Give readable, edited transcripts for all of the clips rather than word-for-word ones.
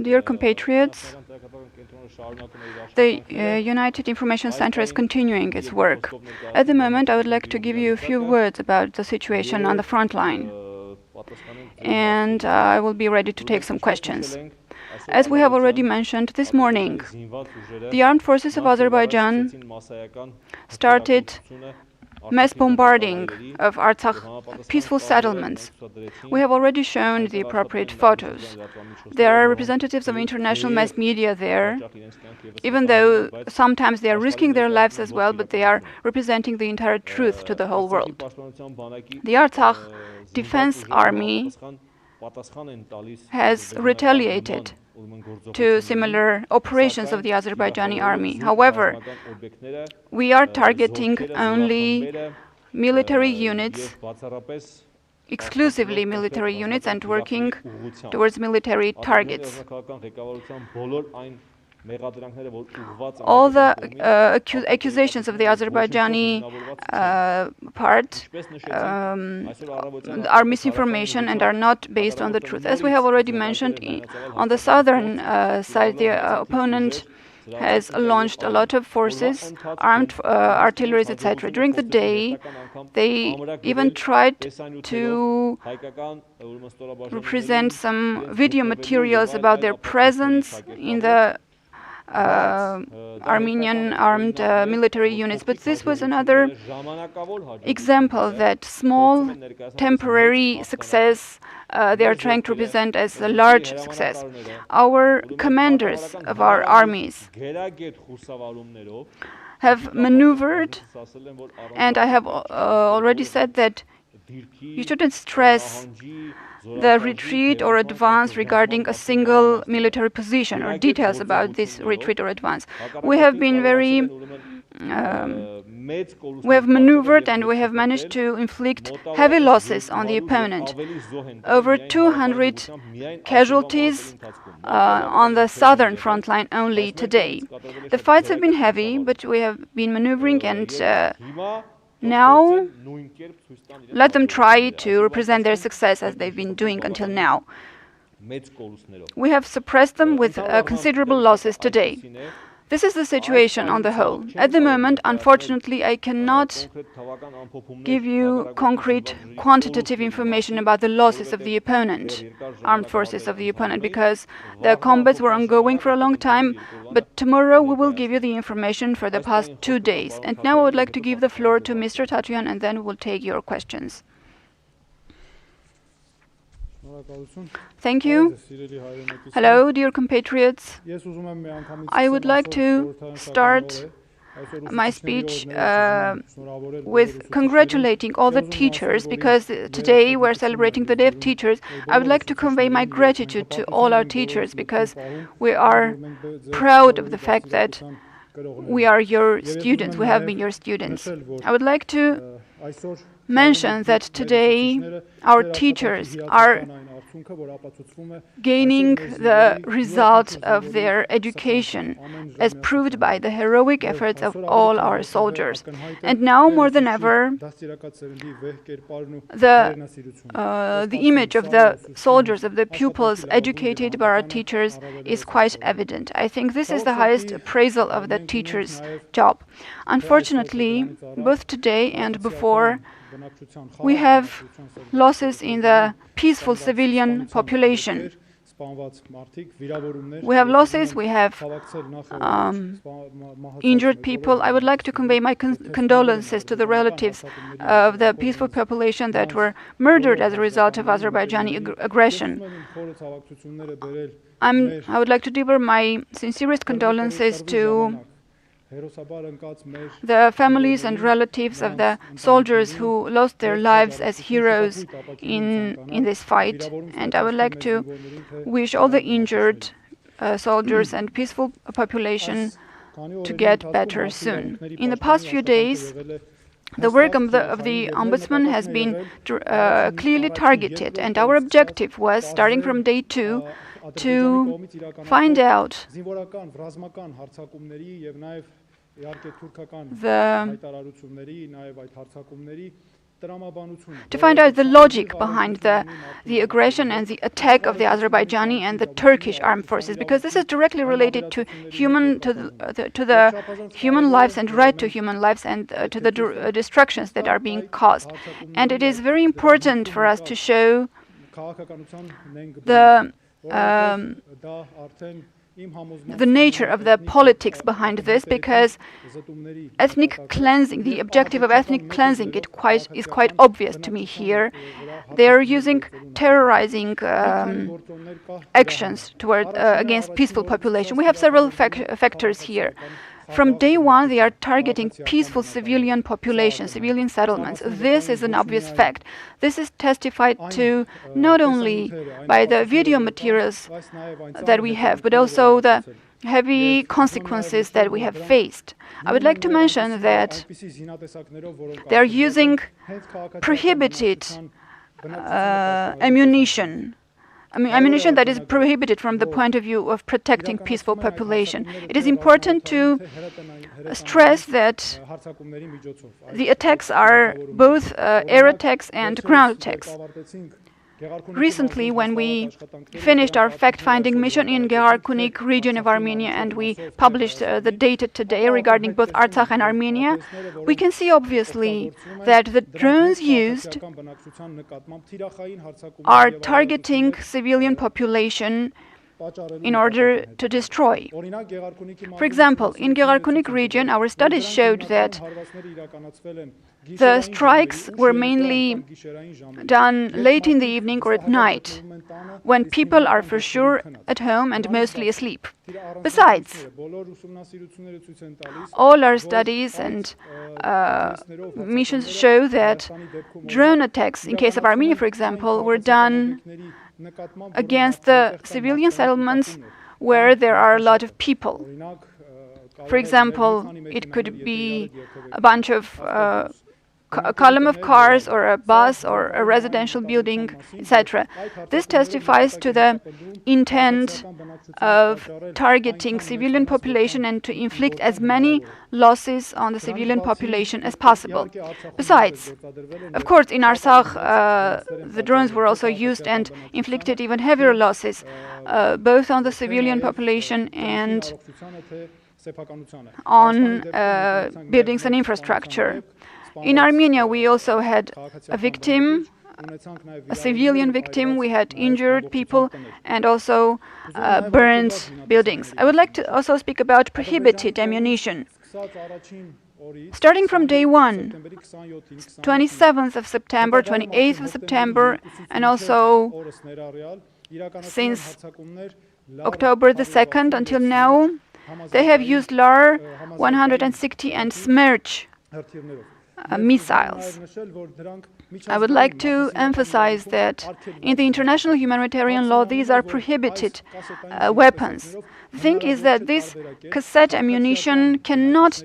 Dear compatriots, the United Information Center is continuing its work. At the moment, I would like to give you a few words about the situation on the front line, and I will be ready to take some questions. As we have already mentioned this morning, the armed forces of Azerbaijan started mass bombarding of Artsakh peaceful settlements. We have already shown the appropriate photos. There are representatives of international mass media there, even though sometimes they are risking their lives as well, but they are representing the entire truth to the whole world. The Artsakh Defense Army has retaliated to similar operations of the Azerbaijani army. However, we are targeting only military units, exclusively military units, and working towards military targets. All the accusations of the Azerbaijani part are misinformation and are not based on the truth. As we have already mentioned, on the southern side, the opponent has launched a lot of forces, armed artillery, etc. During the day, they even tried to represent some video materials about their presence in the Armenian armed military units. But this was another example that small temporary success they are trying to represent as a large success. Our commanders of our armies have maneuvered, and I have already said that you shouldn't stress the retreat or advance regarding a single military position or details about this retreat or advance. We have been we have maneuvered and we have managed to inflict heavy losses on the opponent. Over 200 casualties on the southern front line only today. The fights have been heavy, but we have been maneuvering, and now let them try to represent their success as they've been doing until now. We have suppressed them with considerable losses today. This is the situation on the whole. At the moment, unfortunately, I cannot give you concrete quantitative information about the losses of the opponent, armed forces of the opponent, because the combats were ongoing for a long time, but tomorrow we will give you the information for the past 2 days. And now I would like to give the floor to Mr. Tatoyan, and then we'll take your questions. Thank you. Hello, dear compatriots. I would like to start my speech with congratulating all the teachers, because today we're celebrating the Day of Teachers. I would like to convey my gratitude to all our teachers, because we are proud of the fact that we are your students, we have been your students. I would like to mention that today our teachers are gaining the result of their education, as proved by the heroic efforts of all our soldiers. And now more than ever, the image of the soldiers, of the pupils educated by our teachers, is quite evident. I think this is the highest appraisal of the teacher's job. Unfortunately, both today and before, we have losses in the peaceful civilian population. We have losses, we have injured people. I would like to convey my condolences to the relatives of the peaceful population that were murdered as a result of Azerbaijani aggression. I would like to deliver my sincerest condolences to the families and relatives of the soldiers who lost their lives as heroes in this fight. And I would like to wish all the injured soldiers and peaceful population to get better soon. In the past few days, the work of the Ombudsman has been clearly targeted, and our objective was, starting from day 2, to find out the to find out the logic behind the aggression and the attack of the Azerbaijani and the Turkish armed forces, because this is directly related to the human lives and right to human lives and to the destructions that are being caused. And it is very important for us to show the nature of the politics behind this, because ethnic cleansing, the objective of ethnic cleansing, is quite obvious to me here. They are using terrorizing actions against peaceful population. We have several factors here. From day one, they are targeting peaceful civilian population, civilian settlements. This is an obvious fact. This is testified to not only by the video materials that we have, but also the heavy consequences that we have faced. I would like to mention that they are using prohibited ammunition. Ammunition that is prohibited from the point of view of protecting peaceful population. It is important to stress that the attacks are both air attacks and ground attacks. Recently, when we finished our fact-finding mission in Gegharkunik region of Armenia and we published the data today regarding both Artsakh and Armenia, we can see obviously that the drones used are targeting civilian population in order to destroy. For example, in Gegharkunik region, our studies showed that the strikes were mainly done late in the evening or at night, when people are for sure at home and mostly asleep. Besides, all our studies and missions show that drone attacks, in case of Armenia, for example, were done against the civilian settlements where there are a lot of people. For example, it could be a bunch of a column of cars or a bus or a residential building, etc. This testifies to the intent of targeting civilian population and to inflict as many losses on the civilian population as possible. Besides, of course, in Artsakh, the drones were also used and inflicted even heavier losses, both on the civilian population and on buildings and infrastructure. In Armenia, we also had a victim, a civilian victim. We had injured people and also burned buildings. I would like to also speak about prohibited ammunition. Starting from day one, 27th of September, 28th of September, and also since October the 2nd until now, they have used LAR 160 and Smerch missiles. I would like to emphasize that in the international humanitarian law, these are prohibited weapons. The thing is that this cassette ammunition cannot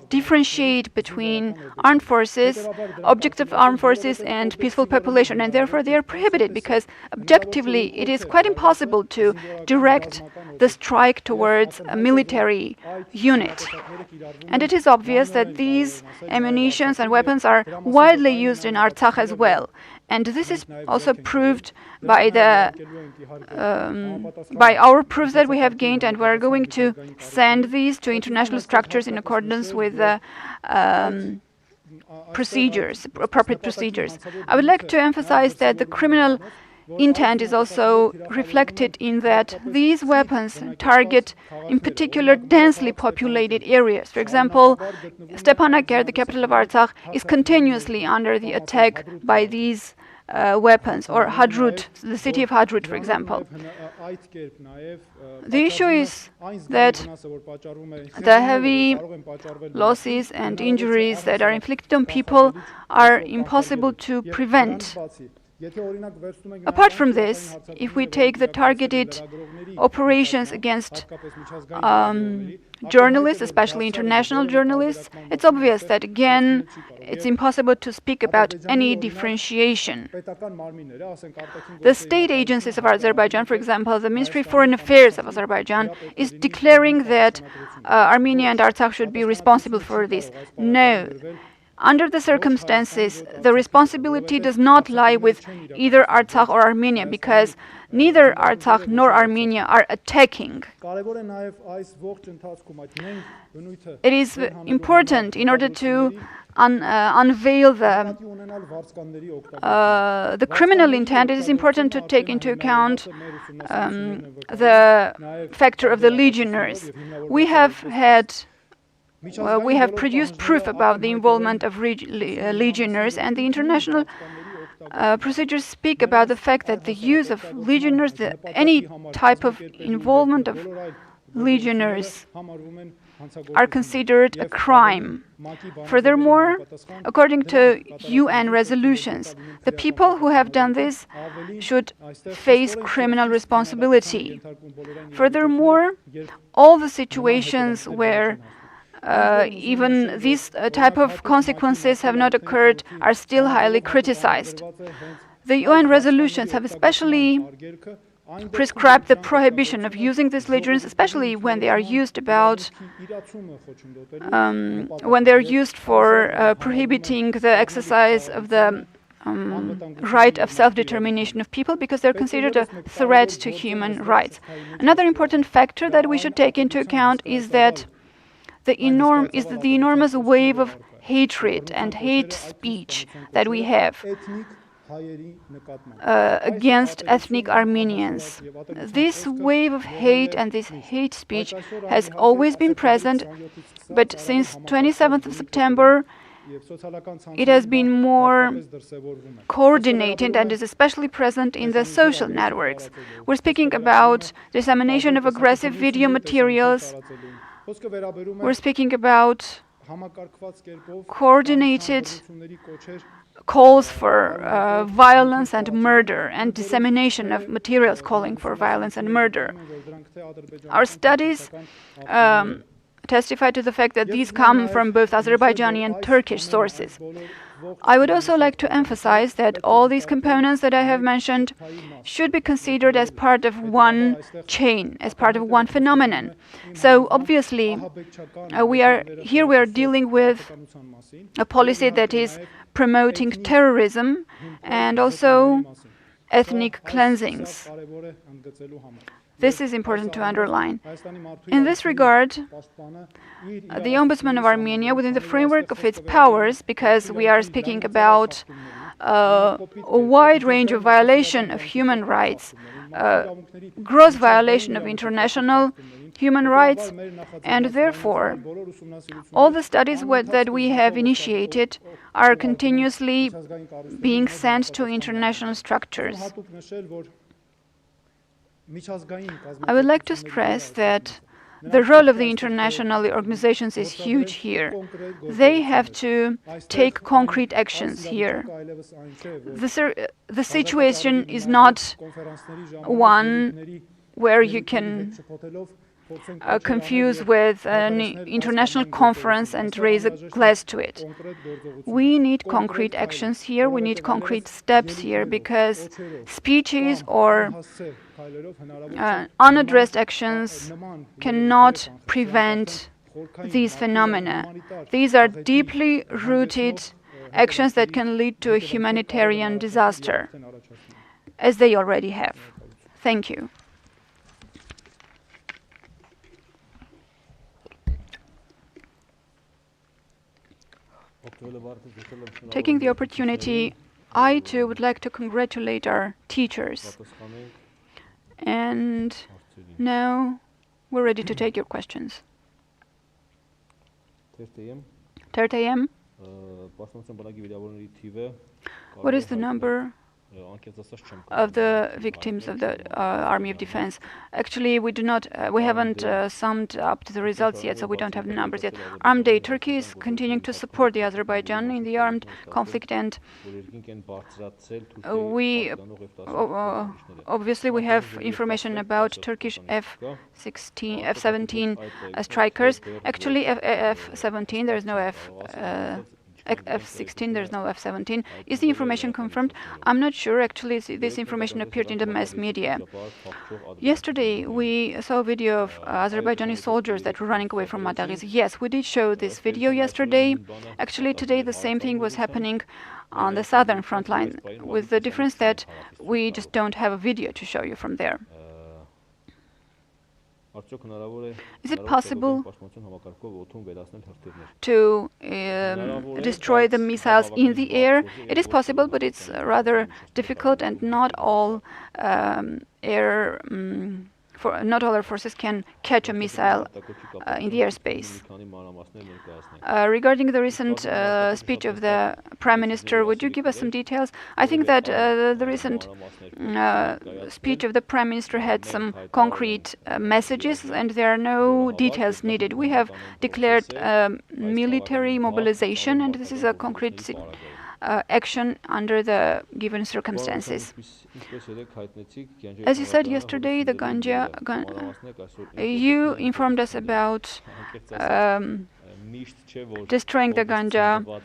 differentiate between armed forces, objects of armed forces, and peaceful population, and therefore they are prohibited because objectively it is quite impossible to direct the strike towards a military unit. And it is obvious that these ammunitions and weapons are widely used in Artsakh as well. And this is also proved by our proofs that we have gained, and we are going to send these to international structures in accordance with the appropriate procedures. I would like to emphasize that the criminal intent is also reflected in that these weapons target, in particular, densely populated areas. For example, Stepanakert, the capital of Artsakh, is continuously under the attack by these weapons, or Hadrut, the city of Hadrut, for example. The issue is that the heavy losses and injuries that are inflicted on people are impossible to prevent. Apart from this, if we take the targeted operations against journalists, especially international journalists, it's obvious that, again, it's impossible to speak about any differentiation. The state agencies of Azerbaijan, for example, the Ministry of Foreign Affairs of Azerbaijan, is declaring that Armenia and Artsakh should be responsible for this. No. Under the circumstances, the responsibility does not lie with either Artsakh or Armenia, because neither Artsakh nor Armenia are attacking. It is important, in order to unveil the criminal intent, it is important to take into account the factor of the legionnaires. We have produced proof about the involvement of legionnaires, and the international procedures speak about the fact that the use of legionnaires, any type of involvement of legionnaires, are considered a crime. Furthermore, according to UN resolutions, the people who have done this should face criminal responsibility. Furthermore, all the situations where even these type of consequences have not occurred are still highly criticized. The UN resolutions have especially prescribed the prohibition of using these legionnaires, especially when they are used for prohibiting the exercise of the right of self-determination of people, because they're considered a threat to human rights. Another important factor that we should take into account is that the enormous wave of hatred and hate speech that we have against ethnic Armenians. This wave of hate and this hate speech has always been present, but since 27th of September, it has been more coordinated and is especially present in the social networks. We're speaking about dissemination of aggressive video materials. We're speaking about coordinated calls for violence and murder, and dissemination of materials calling for violence and murder. Our studies testify to the fact that these come from both Azerbaijani and Turkish sources. I would also like to emphasize that all these components that I have mentioned should be considered as part of one chain, as part of one phenomenon. So obviously, we are dealing with a policy that is promoting terrorism and also ethnic cleansings. This is important to underline. In this regard, the Ombudsman of Armenia, within the framework of its powers, because we are speaking about a wide range of violation of human rights, gross violation of international human rights, and therefore all the studies that we have initiated are continuously being sent to international structures. I would like to stress that the role of the international organizations is huge here. They have to take concrete actions here. The situation is not one where you can confuse with an international conference and raise a glass to it. We need concrete actions here, we need concrete steps here, because speeches or unaddressed actions cannot prevent these phenomena. These are deeply rooted actions that can lead to a humanitarian disaster, as they already have. Thank you. Taking the opportunity, I too would like to congratulate our teachers. And now we're ready to take your questions. Tatoyan, what is the number of the victims of the Army of Defense? Actually, we haven't summed up the results yet, so we don't have the numbers yet. Armed Day, Turkey is continuing to support the Azerbaijan in the armed conflict, and obviously we have information about Turkish F-17 strikers. Actually, F-17, there is no F F-16, there's no F-17. Is the information confirmed? I'm not sure. Actually, this information appeared in the mass media. Yesterday, we saw a video of Azerbaijani soldiers that were running away from Matagiz. Yes, we did show this video yesterday. Actually, today the same thing was happening on the southern front line, with the difference that we just don't have a video to show you from there. Is it possible to destroy the missiles in the air? It is possible, but it's rather difficult, and not all not all air forces can catch a missile in the airspace. Regarding the recent speech of the Prime Minister, would you give us some details? I think that the recent speech of the Prime Minister had some concrete messages, and there are no details needed. We have declared military mobilization, and this is a concrete action under the given circumstances. As you said yesterday, the Ganja, you informed us about destroying the Ganja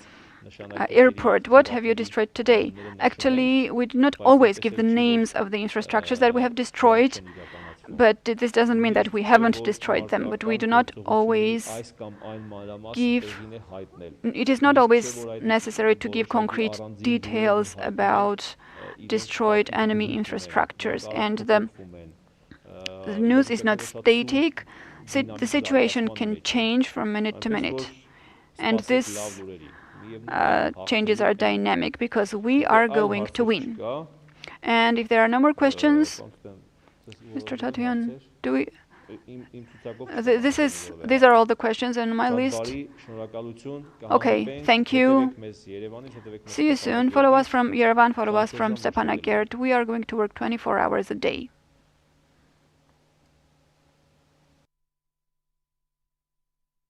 airport. What have you destroyed today? Actually, we do not always give the names of the infrastructures that we have destroyed, but this doesn't mean that we haven't destroyed them. But we do not always give, it is not always necessary to give concrete details about destroyed enemy infrastructures. And the news is not static. The situation can change from minute to minute. And this changes are dynamic, because we are going to win. And if there are no more questions, Mr. Tatoyan, do we? These are all the questions on my list. Okay, thank you. See you soon. Follow us from Yerevan, follow us from Stepanakert. We are going to work 24 hours a day.